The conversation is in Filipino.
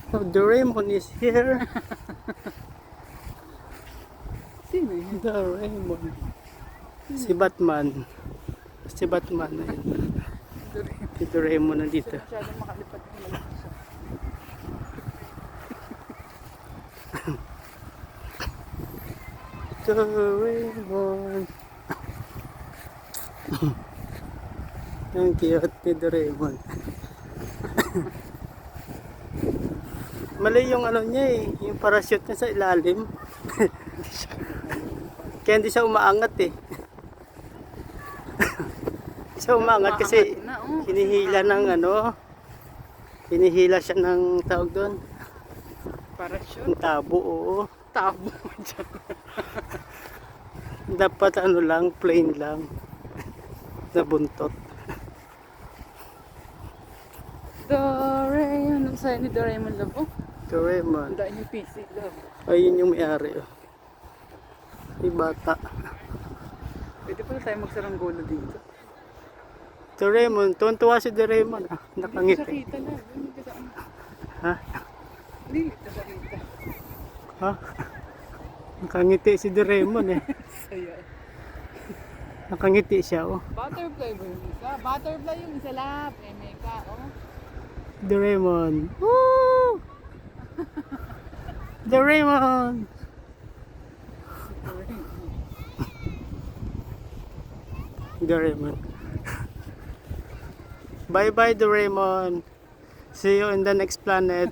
Oh, Doraemon is here. Sino yun? Doraemon. Si Batman. Si Batman na yun. Doraemon. Si Doraemon nandito. Masyadong makalipat yung malaki siya. Doraemon. Ang cute ni Doraemon. Mali yung ano niya eh, yung parachute niya sa ilalim. Kaya hindi siya umaangat eh. Siya umaangat kasi hinihila ng ano, hinihila siya ng tawag doon, Parachute. ng tabo, oo. Tabo dyan. Dapat ano lang, plain lang, na buntot. Doraemon. Ano sa'yo ni Doraemon love? Oh, Doraemon. ang daan yung PC love. Ayun yung may-ari oh. May bata. Pwede pala tayo magsaranggola dito. Doraemon, tuwan-tuwa si Doraemon ah. Hindi ko Nakangiti. siya kita love. Hindi ko saan. Ha? Hindi ko siya kita. Ha? Nakangiti si Doraemon eh. Saya. Nakangiti siya oh. Butterfly ba yung isa? Butterfly yung isa love. Meka, oh. Doraemon. Woo! Doraemon. Doraemon. Bye bye Doraemon. See you in the next planet.